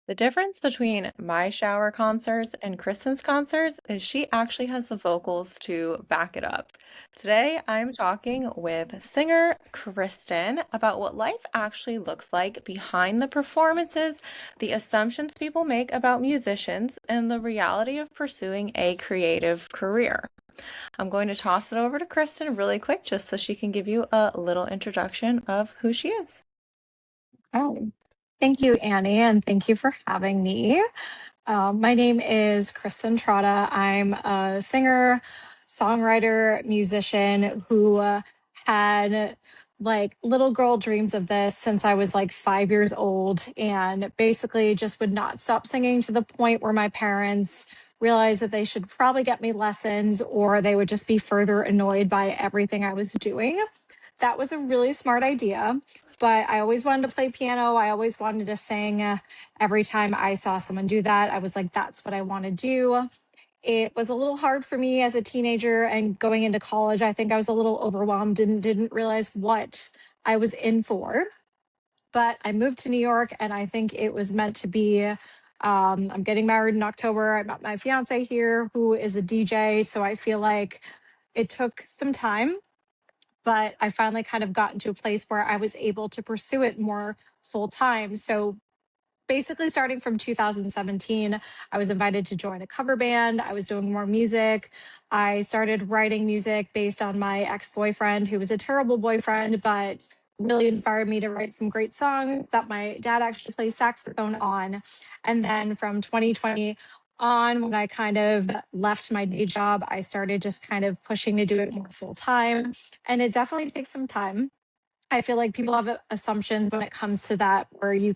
The difference between my shower concerts and Kristen's concerts is she actually has the vocals to back it up. Today, I'm talking with singer Kristin about what life actually looks like behind the performances, the assumptions people make about musicians, and the reality of pursuing a creative career. I'm going to toss it over to Kristin really quick just so she can give you a little introduction of who she is. Oh, thank you, Annie, and thank you for having me. My name is Kristin Trotta. I'm a singer, songwriter, musician who had like little girl dreams of this since I was like 5 years old, and basically just would not stop singing to the point where my parents realized that they should probably get me lessons or they would just be further annoyed by everything I was doing. That was a really smart idea, but I always wanted to play piano. I always wanted to sing. Every time I saw someone do that, I was like, that's what I want to do. It was a little hard for me as a teenager and going into college. I think I was a little overwhelmed and didn't realize what I was in for. But I moved to New York and I think it was meant to be. I'm getting married in October. I met my fiance here, who is a DJ. So I feel like it took some time, but I finally kind of got into a place where I was able to pursue it more full time. So basically, starting from 2017, I was invited to join a cover band. I was doing more music. I started writing music based on my ex boyfriend, who was a terrible boyfriend, but really inspired me to write some great songs that my dad actually plays saxophone on. And then from 2020 on, when I kind of left my day job, I started just kind of pushing to do it more full time. And it definitely takes some time. I feel like people have assumptions when it comes to that, where you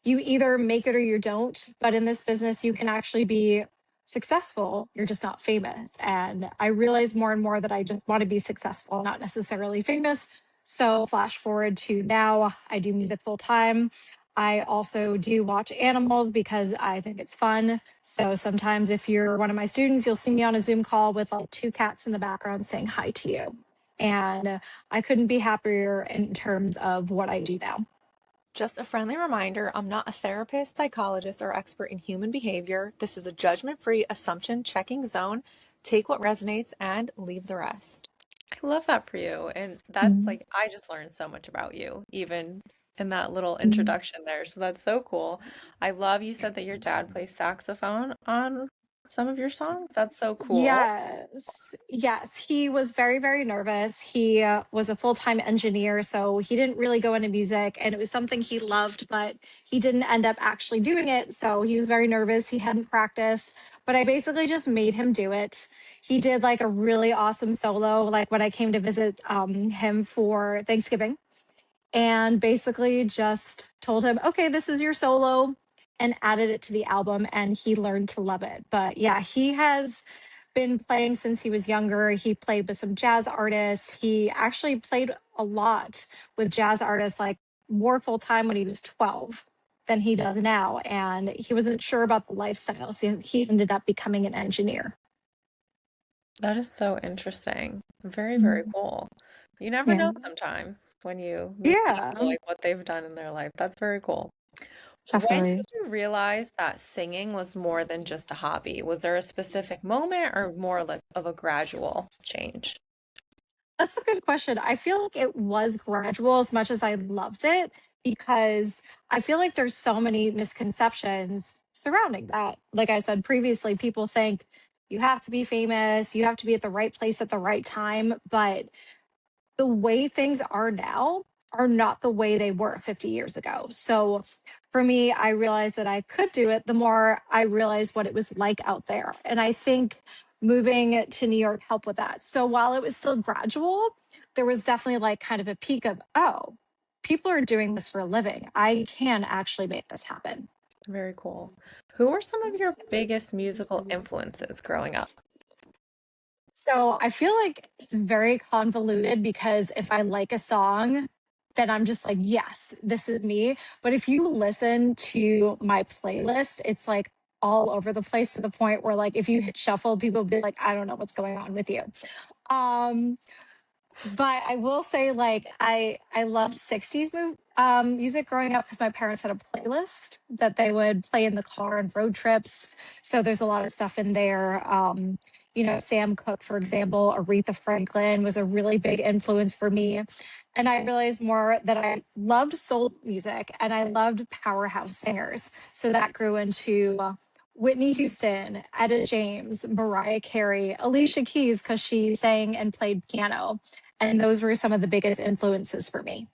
either make it or you don't. But in this business, you can actually be successful. You're just not famous. And I realize more and more that I just want to be successful, not necessarily famous. So, flash forward to now, I do music full time. I also do watch animals because I think it's fun. So sometimes, if you're one of my students, you'll see me on a Zoom call with like two cats in the background saying hi to you. And I couldn't be happier in terms of what I do now. Just a friendly reminder, I'm not a therapist, psychologist, or expert in human behavior. This is a judgment-free assumption checking zone. Take what resonates and leave the rest. I love that for you. And that's Mhm. like, I just learned so much about you, even in that little Mhm. introduction there. So that's so cool. I love you said that your dad plays saxophone on some of your songs. That's so cool. Yes, yes. He was very, very nervous. He was a full-time engineer, so he didn't really go into music, and it was something he loved, but he didn't end up actually doing it. So he was very nervous. He hadn't practiced, but I basically just made him do it. He did like a really awesome solo, like when I came to visit him for Thanksgiving, and basically just told him, okay, this is your solo, and added it to the album. And he learned to love it. But yeah, he has been playing since he was younger. He played with some jazz artists. He actually played a lot with jazz artists, like more full time when he was 12 than he does now. And he wasn't sure about the lifestyle. So he ended up becoming an engineer. That is so interesting. Very, very Mhm. cool. You never Yeah. know sometimes when you meet Yeah, people like what they've done in their life. That's very cool. When definitely. did you realize that singing was more than just a hobby? Was there a specific moment or more like of a gradual change? That's a good question. I feel like it was gradual as much as I loved it, because I feel like there's so many misconceptions surrounding that. Like I said previously, people think you have to be famous, you have to be at the right place at the right time. But the way things are now are not the way they were 50 years ago. So for me, I realized that I could do it the more I realized what it was like out there. And I think moving to New York helped with that. So while it was still gradual, there was definitely like kind of a peak of, oh, people are doing this for a living. I can actually make this happen. Very cool. Who were some of your biggest musical influences growing up? So I feel like it's very convoluted, because if I like a song, then I'm just like, yes, this is me. But if you listen to my playlist, it's like all over the place, to the point where like if you hit shuffle, people will be like, I don't know what's going on with you. Um, But I will say, like, I loved 60s music growing up because my parents had a playlist that they would play in the car and road trips. So there's a lot of stuff in there. Sam Cooke, for example, Aretha Franklin was a really big influence for me. And I realized more that I loved soul music and I loved powerhouse singers. So that grew into Whitney Houston, Etta James, Mariah Carey, Alicia Keys, because she sang and played piano. And those were some of the biggest influences for me.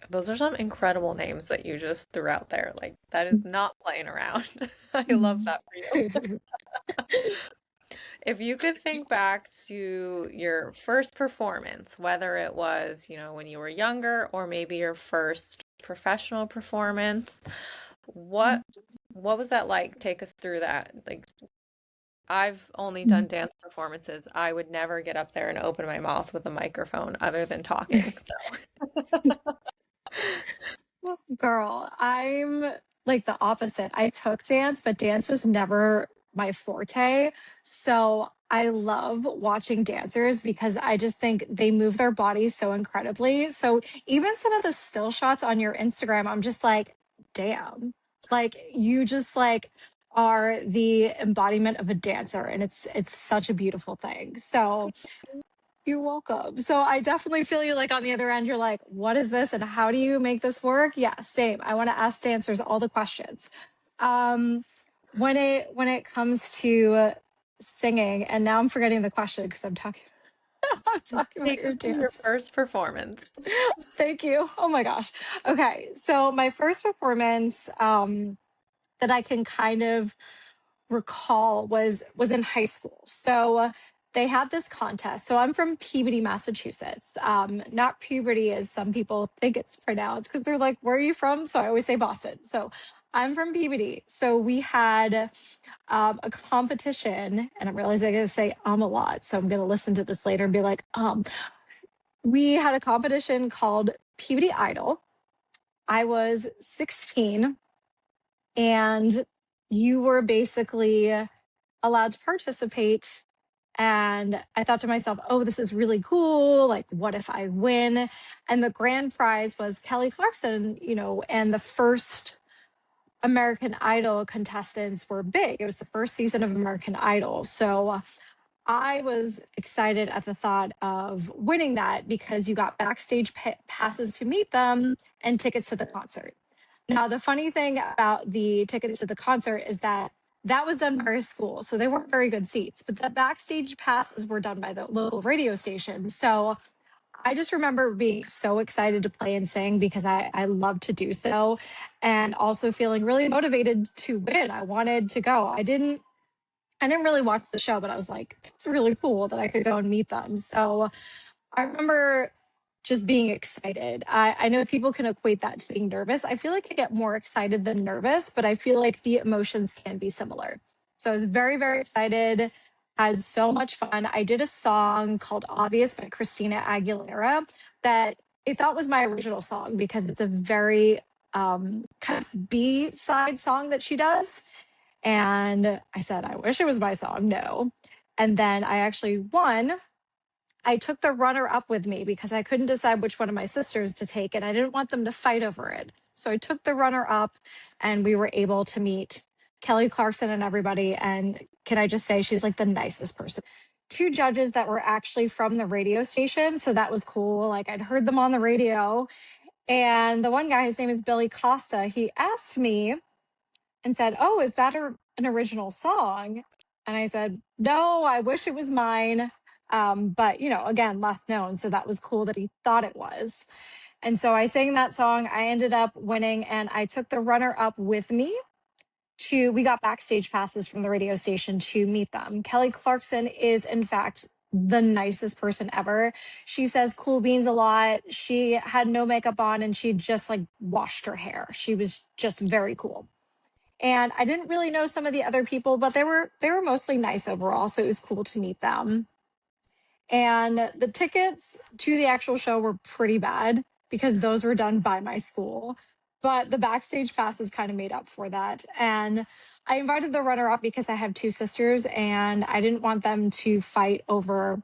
Those are some incredible names that you just threw out there. Like, that is not playing around. I love that for you. If you could think back to your first performance, whether it was, when you were younger or maybe your first professional performance, what what was that like? Take us through that. Like, I've only done dance performances. I would never get up there and open my mouth with a microphone other than talking. Girl, I'm like the opposite. I took dance, but dance was never my forte. So I love watching dancers because I just think they move their bodies so incredibly. So even some of the still shots on your Instagram, I'm just like, damn. Like you just like are the embodiment of a dancer and it's such a beautiful thing. So you're welcome. So I definitely feel you like on the other end, you're like, what is this and how do you make this work? Yeah, same. I want to ask dancers all the questions. Um, when it comes to singing, and now I'm forgetting the question because I'm talking I'm talking about Take your us to your dance. first performance. Thank you. Oh my gosh. Okay. So my first performance that I can kind of recall was in high school. So they had this contest. So I'm from Peabody, Massachusetts. Not puberty as some people think it's pronounced because they're like, "Where are you from?" So I always say Boston. So I'm from Peabody. So we had a competition, and I'm realizing I'm going to say a lot. So I'm going to listen to this later and be like, we had a competition called Peabody Idol. I was 16, and you were basically allowed to participate. And I thought to myself, oh, this is really cool. Like, what if I win? And the grand prize was Kelly Clarkson, and the first American Idol contestants were big. It was the first season of American Idol. So I was excited at the thought of winning that because you got backstage passes to meet them and tickets to the concert. Now, the funny thing about the tickets to the concert is that that was done by our school. So they weren't very good seats, but the backstage passes were done by the local radio station. So I just remember being so excited to play and sing because I love to do so. And also feeling really motivated to win. I wanted to go. I didn't really watch the show, but I was like, it's really cool that I could go and meet them. So I remember just being excited. I know people can equate that to being nervous. I feel like I get more excited than nervous, but I feel like the emotions can be similar. So I was very, very excited, had so much fun. I did a song called Obvious by Christina Aguilera that I thought was my original song because it's a very kind of B side song that she does. And I said, I wish it was my song. No. And then I actually won. I took the runner up with me because I couldn't decide which one of my sisters to take, and I didn't want them to fight over it. So I took the runner up, and we were able to meet Kelly Clarkson and everybody. And can I just say, she's like the nicest person. Two judges that were actually from the radio station. So that was cool. Like I'd heard them on the radio. And the one guy, his name is Billy Costa, he asked me and said, "Oh, is that an original song?" And I said, "No, I wish it was mine." But, again, less known. So that was cool that he thought it was. And so I sang that song. I ended up winning and I took the runner up with me we got backstage passes from the radio station to meet them. Kelly Clarkson is, in fact, the nicest person ever. She says cool beans a lot. She had no makeup on and she just like washed her hair. She was just very cool. And I didn't really know some of the other people, but they were mostly nice overall, so it was cool to meet them. And the tickets to the actual show were pretty bad because those were done by my school, but the backstage passes kind of made up for that. And I invited the runner up because I have two sisters and I didn't want them to fight over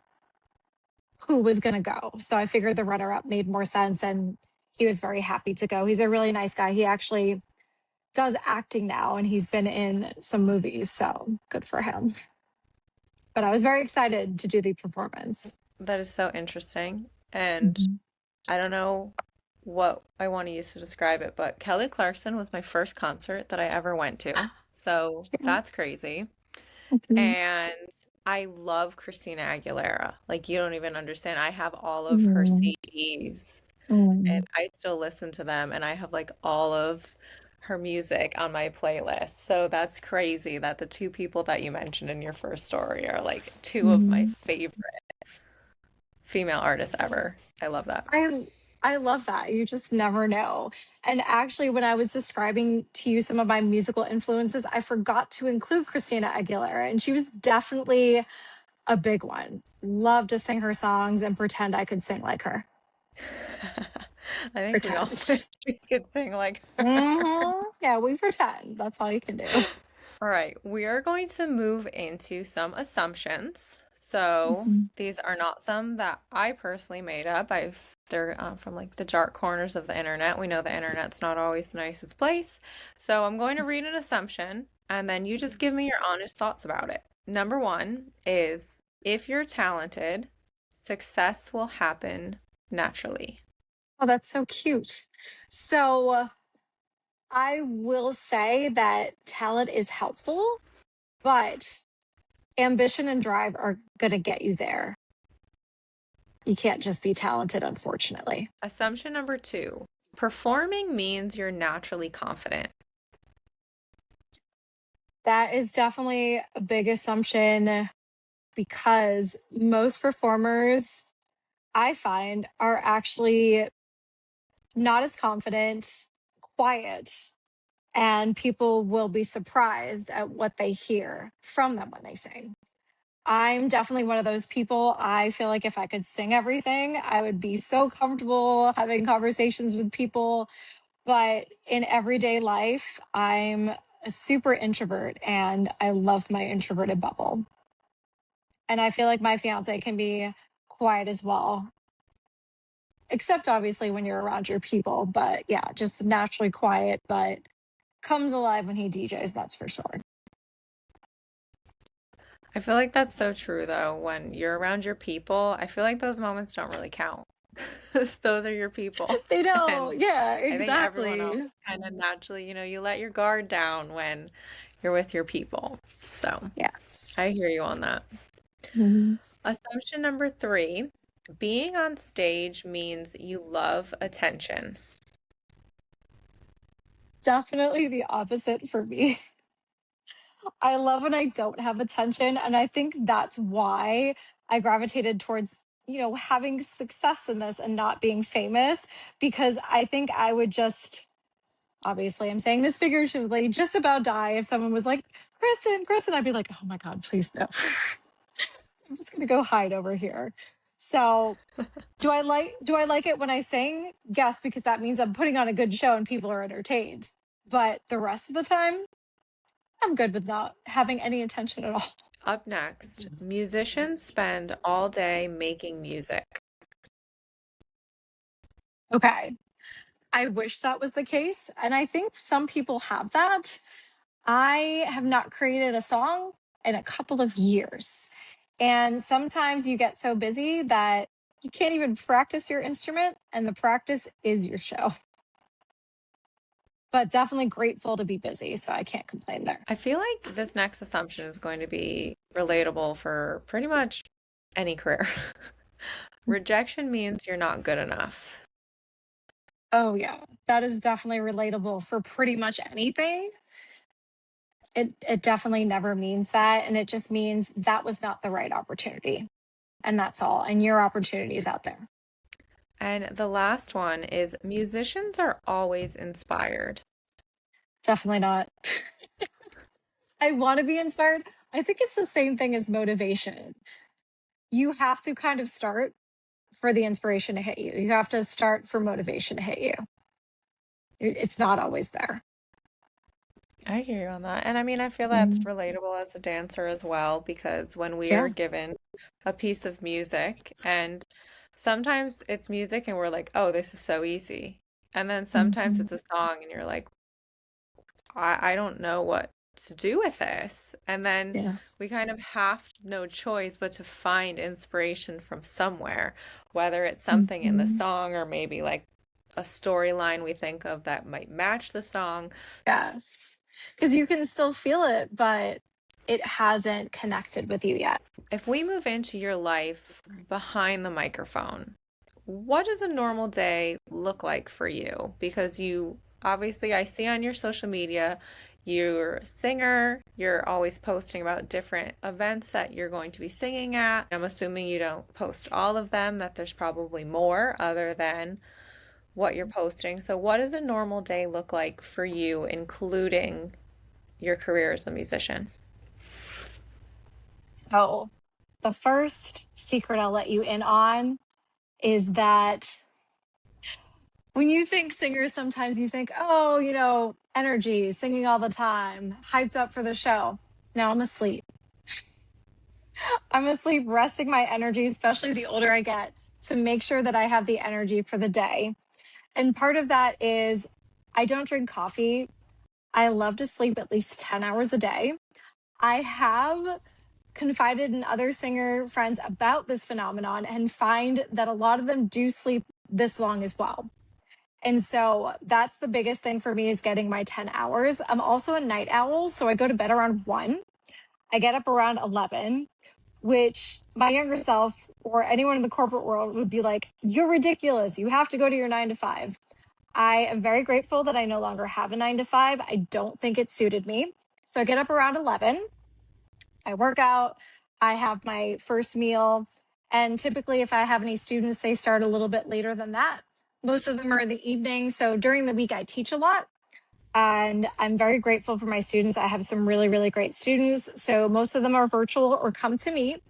who was going to go. So I figured the runner up made more sense, and he was very happy to go. He's a really nice guy. He actually does acting now, and he's been in some movies. So good for him. But I was very excited to do the performance. That is so interesting. And Mhm. I don't know what I want to use to describe it, but Kelly Clarkson was my first concert that I ever went to. So Yeah. that's crazy. Mhm. And I love Christina Aguilera. Like, you don't even understand. I have all of her Mm. CDs and Mm. I still listen to them, and I have like all of her music on my playlist. So that's crazy that the two people that you mentioned in your first story are like two of my Mhm. favorite female artists ever. I love that. I I love that. You just never know. And actually, when I was describing to you some of my musical influences, I forgot to include Christina Aguilera, and she was definitely a big one. Love to sing her songs and pretend I could sing like her. I think we all Pretend. wish we could sing like her. Yeah, we pretend. That's all you can do. All right, we are going to move into some assumptions. So Mhm. these are not some that I personally made up. They're from like the dark corners of the internet. We know the internet's not always the nicest place. So I'm going to read an assumption, and then you just give me your honest thoughts about it. Number one is if you're talented, success will happen naturally. Oh, that's so cute. So I will say that talent is helpful, but ambition and drive are going to get you there. You can't just be talented, unfortunately. Assumption number two, performing means you're naturally confident. That is definitely a big assumption because most performers I find are actually not as confident, quiet, and people will be surprised at what they hear from them when they sing. I'm definitely one of those people. I feel like if I could sing everything, I would be so comfortable having conversations with people. But in everyday life, I'm a super introvert and I love my introverted bubble. And I feel like my fiance can be quiet as well, except obviously when you're around your people. But yeah, just naturally quiet, but comes alive when he DJs, that's for sure. I feel like that's so true though. When you're around your people, I feel like those moments don't really count. 'Cause those are your people. They And don't. Yeah, I think everyone else exactly. kind of naturally, you let your guard down when you're with your people. So Yes. I hear you on that. Mhm. Assumption number three, being on stage means you love attention. Definitely the opposite for me. I love when I don't have attention. And I think that's why I gravitated towards, having success in this and not being famous, because I think I would just, obviously, I'm saying this figuratively, just about die if someone was like, Kristen, Kristen, I'd be like, oh my God, please no. I'm just gonna go hide over here. So do I like it when I sing? Yes, because that means I'm putting on a good show and people are entertained. But the rest of the time, I'm good with not having any intention at all. Up next, musicians spend all day making music. Okay. I wish that was the case. And I think some people have that. I have not created a song in a couple of years. And sometimes you get so busy that you can't even practice your instrument, and the practice is your show. But definitely grateful to be busy. So I can't complain there. I feel like this next assumption is going to be relatable for pretty much any career. Rejection means you're not good enough. Oh, yeah. That is definitely relatable for pretty much anything. It definitely never means that. And it just means that was not the right opportunity. And that's all. And your opportunity is out there. And the last one is musicians are always inspired. Definitely not. I want to be inspired. I think it's the same thing as motivation. You have to kind of start for the inspiration to hit you. You have to start for motivation to hit you. It's not always there. I hear you on that. And I mean, I feel that's Mm, relatable as a dancer as well, because when we are yeah. given a piece of music, and sometimes it's music and we're like, oh, this is so easy. And then sometimes Mhm. it's a song and you're like, I don't know what to do with this. And then Yes. we kind of have no choice but to find inspiration from somewhere, whether it's something in the Mhm. song or maybe like a storyline we think of that might match the song. Yes. Because you can still feel it, but it hasn't connected with you yet. If we move into your life behind the microphone, what does a normal day look like for you? Because you obviously, I see on your social media, you're a singer, you're always posting about different events that you're going to be singing at. I'm assuming you don't post all of them, that there's probably more other than what you're posting. So, what does a normal day look like for you, including your career as a musician? So, the first secret I'll let you in on is that when you think singers, sometimes you think, oh, energy, singing all the time, hyped up for the show. No, I'm asleep. I'm asleep, resting my energy, especially the older I get, to make sure that I have the energy for the day. And part of that is I don't drink coffee. I love to sleep at least 10 hours a day. I have confided in other singer friends about this phenomenon and find that a lot of them do sleep this long as well. And so that's the biggest thing for me is getting my 10 hours. I'm also a night owl, so I go to bed around 1. I get up around 11, which my younger self or anyone in the corporate world would be like, you're ridiculous. You have to go to your 9 to 5. I am very grateful that I no longer have a 9 to 5. I don't think it suited me. So I get up around 11. I work out. I have my first meal. And typically, if I have any students, they start a little bit later than that. Most of them are in the evening. So during the week, I teach a lot. And I'm very grateful for my students. I have some really, really great students. So most of them are virtual or come to me.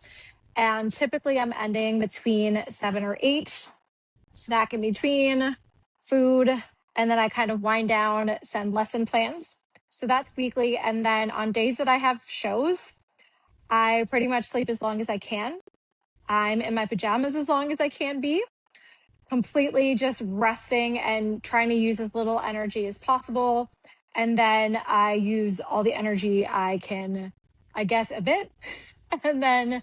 And typically, I'm ending between 7 or 8, snack in between, food. And then I kind of wind down, send lesson plans. So that's weekly. And then on days that I have shows, I pretty much sleep as long as I can. I'm in my pajamas as long as I can be, completely just resting and trying to use as little energy as possible. And then I use all the energy I can, I guess, a bit, and then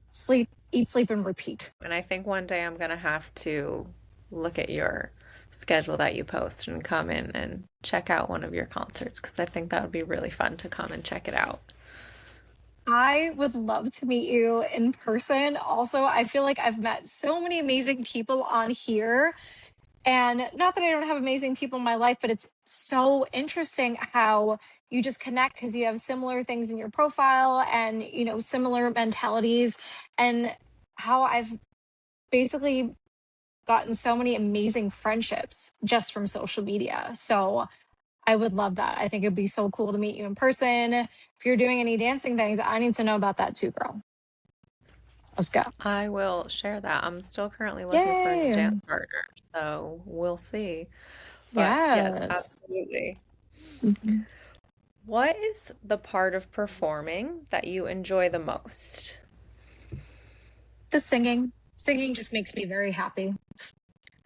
sleep, eat, sleep, and repeat. And I think one day I'm gonna have to look at your schedule that you post and come in and check out one of your concerts because I think that would be really fun to come and check it out. I would love to meet you in person. Also, I feel like I've met so many amazing people on here. And not that I don't have amazing people in my life, but it's so interesting how you just connect because you have similar things in your profile and, similar mentalities, and how I've basically gotten so many amazing friendships just from social media. So I would love that. I think it'd be so cool to meet you in person. If you're doing any dancing things, I need to know about that too, girl. Let's go. I will share that. I'm still currently looking for a dance Yay. partner, so we'll see. But yes, Yes. absolutely. Mhm. What is the part of performing that you enjoy the most? The singing. Singing just makes me very happy.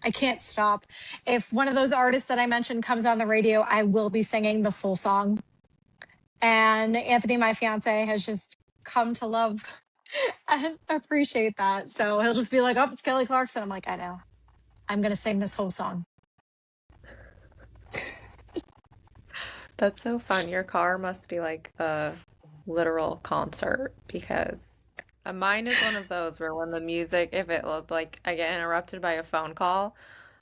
I can't stop. If one of those artists that I mentioned comes on the radio, I will be singing the full song. And Anthony, my fiance, has just come to love and appreciate that. So he'll just be like, oh, it's Kelly Clarkson. I'm like, I know. I'm going to sing this whole song. That's so fun. Your car must be like a literal concert because mine is one of those where when the music, if it looked like I get interrupted by a phone call,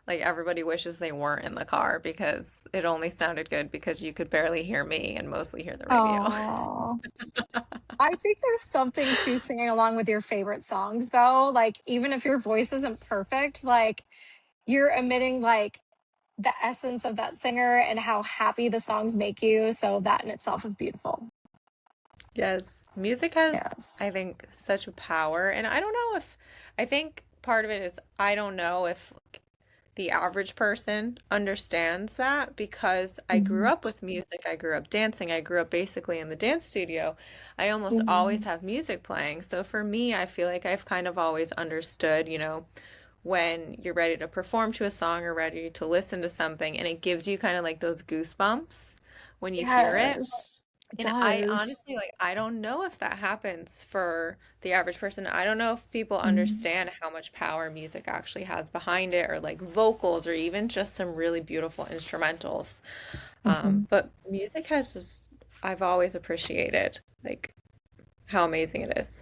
like everybody wishes they weren't in the car because it only sounded good because you could barely hear me and mostly hear the radio. Oh, I think there's something to singing along with your favorite songs, though. Like, even if your voice isn't perfect, like, you're emitting like the essence of that singer and how happy the songs make you. So that in itself is beautiful. Yes, music has, Yes. I think, such a power. And I don't know if, I think part of it is I don't know if the average person understands that because I grew Mhm. up with music, I grew up dancing, I grew up basically in the dance studio. I almost always Mhm. have music playing. So for me, I feel like I've kind of always understood, when you're ready to perform to a song or ready to listen to something, and it gives you kind of like those goosebumps when you hear it. Yes, it And I does. honestly, I don't know if that happens for the average person. I don't know if people Mhm. understand how much power music actually has behind it, or like vocals, or even just some really beautiful instrumentals. Mhm. But music has just, I've always appreciated like how amazing it is.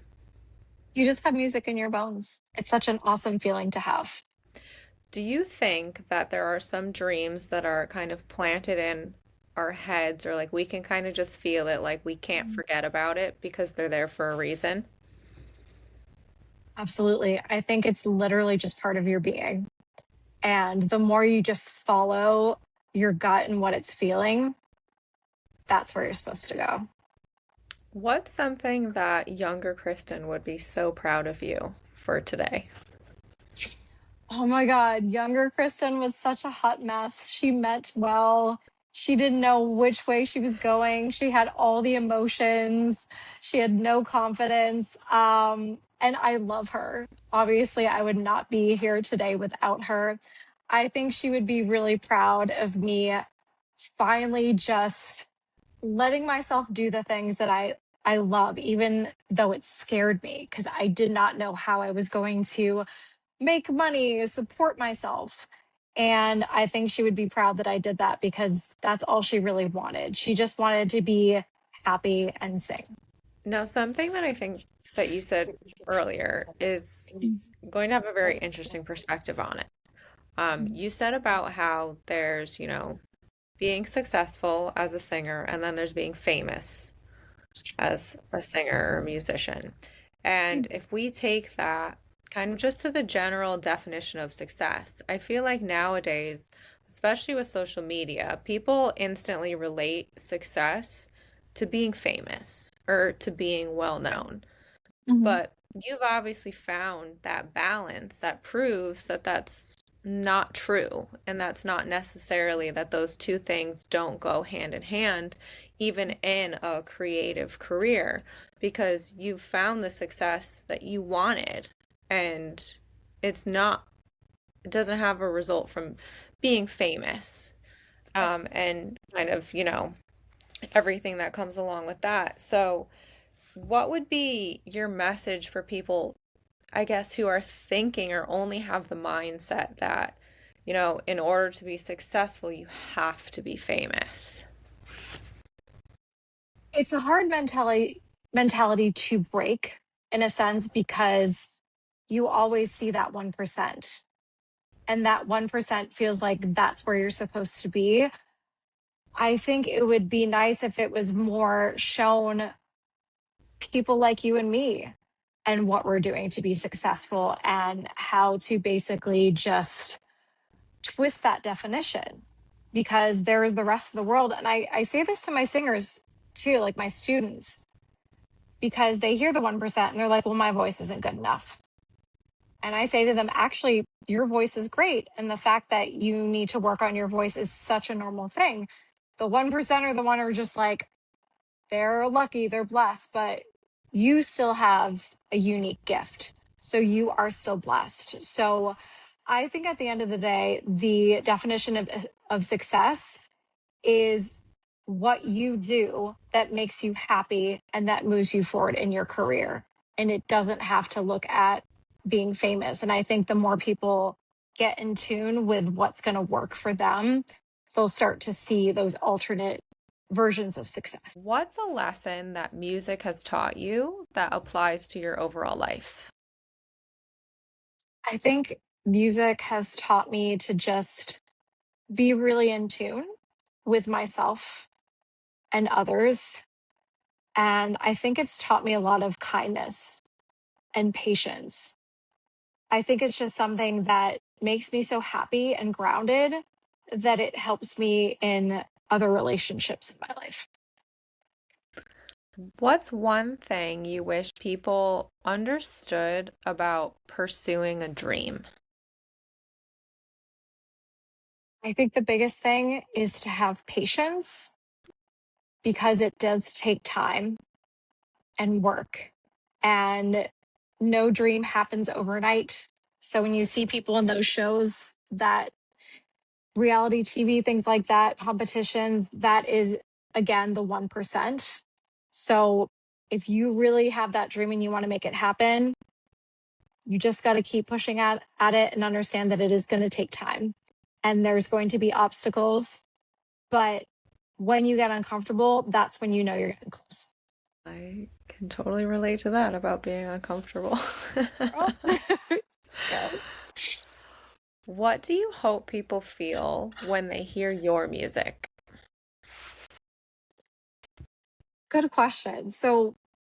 You just have music in your bones. It's such an awesome feeling to have. Do you think that there are some dreams that are kind of planted in our heads, or like we can kind of just feel it, like we can't forget about it because they're there for a reason? Absolutely. I think it's literally just part of your being. And the more you just follow your gut and what it's feeling, that's where you're supposed to go. What's something that younger Kristen would be so proud of you for today? Oh my God. Younger Kristen was such a hot mess. She meant well. She didn't know which way she was going. She had all the emotions. She had no confidence. And I love her. Obviously, I would not be here today without her. I think she would be really proud of me finally just letting myself do the things that I love, even though it scared me because I did not know how I was going to make money, support myself. And I think she would be proud that I did that because that's all she really wanted. She just wanted to be happy and sing. Now, something that I think that you said earlier is going to have a very interesting perspective on it. You said about how there's, being successful as a singer, and then there's being famous as a singer or musician. And if we take that kind of just to the general definition of success, I feel like nowadays, especially with social media, people instantly relate success to being famous or to being well known. Mhm. But you've obviously found that balance that proves that that's not true. And that's not necessarily that those two things don't go hand in hand, even in a creative career, because you've found the success that you wanted. And it's not, it doesn't have a result from being famous, and kind of, everything that comes along with that. So, what would be your message for people, I guess, who are thinking or only have the mindset that, in order to be successful, you have to be famous? It's a hard mentality to break in a sense because you always see that 1%. And that 1% feels like that's where you're supposed to be. I think it would be nice if it was more shown people like you and me and what we're doing to be successful and how to basically just twist that definition because there is the rest of the world. And I say this to my singers too, like my students, because they hear the 1% and they're like, well, my voice isn't good enough. And I say to them, actually, your voice is great. And the fact that you need to work on your voice is such a normal thing. The 1% are the one who are just like, they're lucky, they're blessed, but you still have a unique gift. So you are still blessed. So I think at the end of the day, the definition of success is what you do that makes you happy and that moves you forward in your career. And it doesn't have to look at being famous. And I think the more people get in tune with what's going to work for them, they'll start to see those alternate versions of success. What's a lesson that music has taught you that applies to your overall life? I think music has taught me to just be really in tune with myself and others. And I think it's taught me a lot of kindness and patience. I think it's just something that makes me so happy and grounded that it helps me in other relationships in my life. What's one thing you wish people understood about pursuing a dream? I think the biggest thing is to have patience because it does take time and work. And no dream happens overnight. So when you see people in those shows that reality TV, things like that, competitions, that is again the 1%. So if you really have that dream and you want to make it happen, you just got to keep pushing at it and understand that it is going to take time and there's going to be obstacles. But when you get uncomfortable, that's when you know you're getting close. I can totally relate to that about being uncomfortable. Oh. Yeah. What do you hope people feel when they hear your music? Good question. So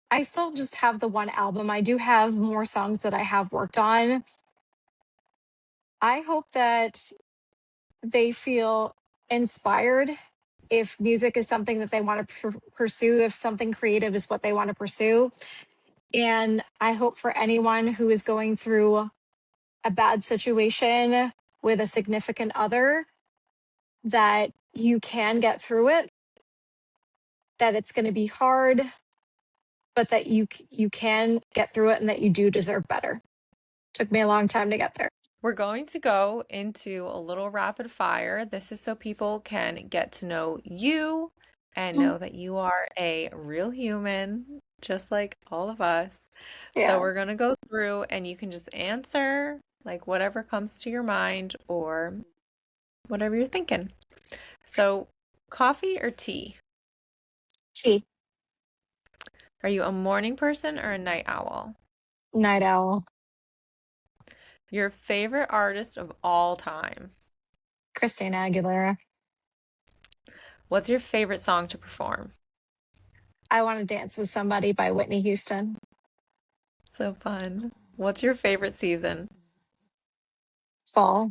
I still just have the one album. I do have more songs that I have worked on. I hope that they feel inspired if music is something that they want to pursue, if something creative is what they want to pursue. And I hope for anyone who is going through a bad situation with a significant other that you can get through it, that it's going to be hard, but that you can get through it and that you do deserve better. Took me a long time to get there. We're going to go into a little rapid fire. This is so people can get to know you and Mm. know that you are a real human, just like all of us. So we're going Yes. to go through and you can just answer like whatever comes to your mind or whatever you're thinking. So, coffee or tea? Tea. Are you a morning person or a night owl? Night owl. Your favorite artist of all time? Christina Aguilera. What's your favorite song to perform? I Want to Dance with Somebody by Whitney Houston. So fun. What's your favorite season? Fall.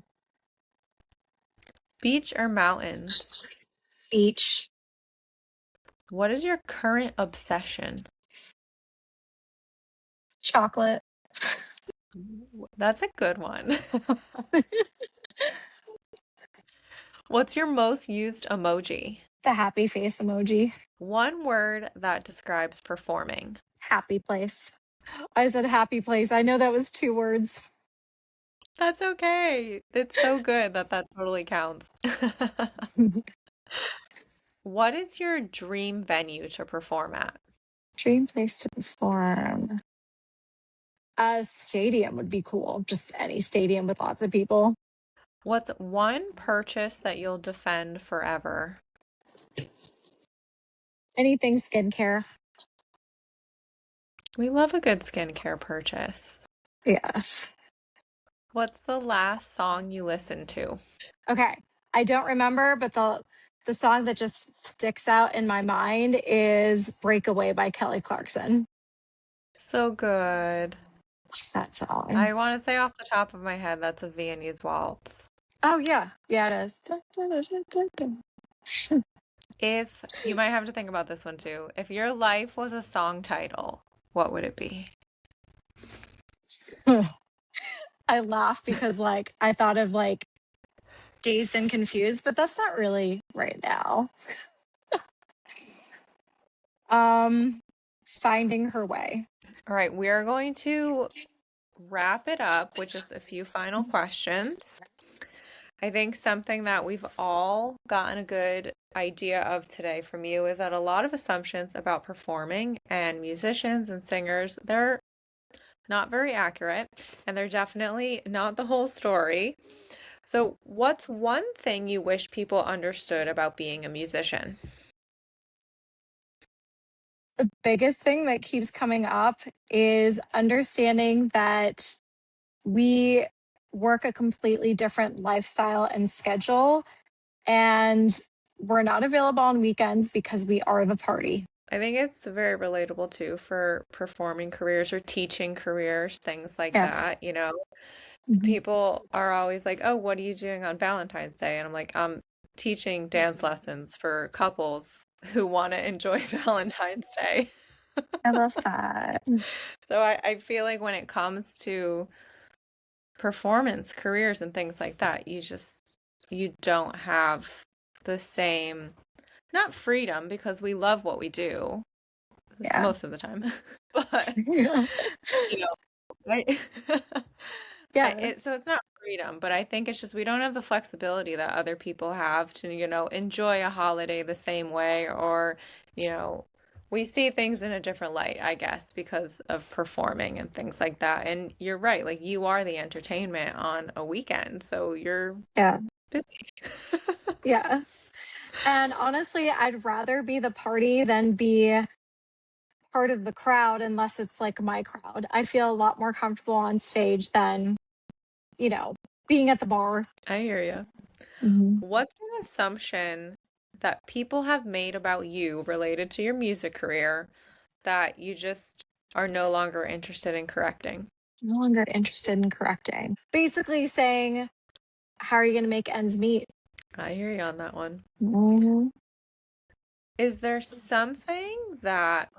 Beach or mountains? Beach. What is your current obsession? Chocolate. That's a good one. What's your most used emoji? The happy face emoji. One word that describes performing. Happy place. I said happy place. I know that was 2 words. That's okay. It's so good that that totally counts. What is your dream venue to perform at? Dream place to perform. A stadium would be cool. Just any stadium with lots of people. What's one purchase that you'll defend forever? Anything skincare. We love a good skincare purchase. Yes. What's the last song you listened to? Okay. I don't remember, but the song that just sticks out in my mind is Breakaway by Kelly Clarkson. So good. Love that song. I want to say off the top of my head, that's a Viennese waltz. Oh yeah. Yeah, it is. Dun, dun, dun, dun, dun, If you might have to think about this one too. If your life was a song title, what would it be? dun. I laugh because like I thought of like Dazed and Confused, but that's not really right now. Finding Her Way. All right, we are going to wrap it up with just a few final questions. I think something that we've all gotten a good idea of today from you is that a lot of assumptions about performing and musicians and singers, they're not very accurate and they're definitely not the whole story. So, what's one thing you wish people understood about being a musician? The biggest thing that keeps coming up is understanding that we work a completely different lifestyle and schedule, and we're not available on weekends because we are the party. I think it's very relatable too for performing careers or teaching careers, things like Yes. that. You know, Mhm. people are always like, "Oh, what are you doing on Valentine's Day?" And I'm like, "I'm teaching dance lessons for couples who want to enjoy Valentine's Day." I love that. So I feel like when it comes to performance careers and things like that, you just you don't have the same, not freedom, because we love what we do Yeah. most of the time, but Yeah. you know, right? So Yes. it's not freedom, but I think it's just we don't have the flexibility that other people have to, enjoy a holiday the same way, or, you know, we see things in a different light, I guess, because of performing and things like that. And you're right, like you are the entertainment on a weekend, so you're Yeah. busy. Yes. And honestly, I'd rather be the party than be part of the crowd unless it's like my crowd. I feel a lot more comfortable on stage than, you know, being at the bar. I hear you. Mhm. What's an assumption that people have made about you related to your music career that you just are no longer interested in correcting? No longer interested in correcting. Basically saying, how are you going to make ends meet? I hear you on that one. Mhm. Is there something that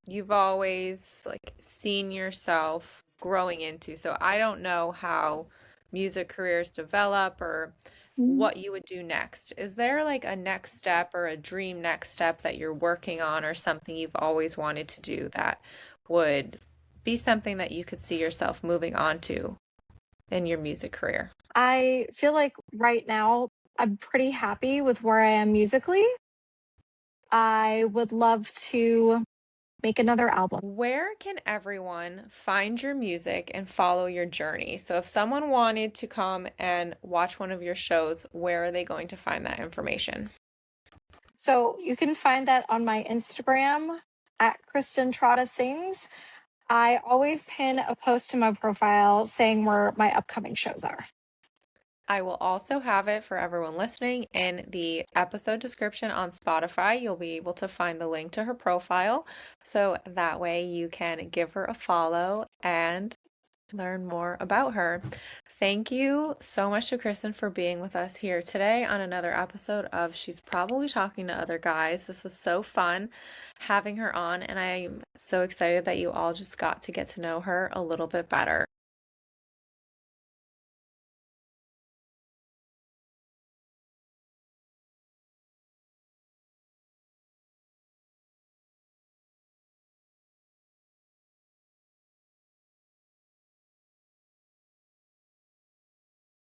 you've always like seen yourself growing into? So I don't know how music careers develop or Mhm. what you would do next. Is there like a next step or a dream next step that you're working on or something you've always wanted to do that would be something that you could see yourself moving on to in your music career? I feel like right now I'm pretty happy with where I am musically. I would love to make another album. Where can everyone find your music and follow your journey? So if someone wanted to come and watch one of your shows, where are they going to find that information? So you can find that on my Instagram at Kristin Trotta Sings. I always pin a post to my profile saying where my upcoming shows are. I will also have it for everyone listening in the episode description on Spotify. You'll be able to find the link to her profile. So that way you can give her a follow and learn more about her. Thank you so much to Kristen for being with us here today on another episode of She's Probably Talking to Other Guys. This was so fun having her on, and I'm so excited that you all just got to get to know her a little bit better.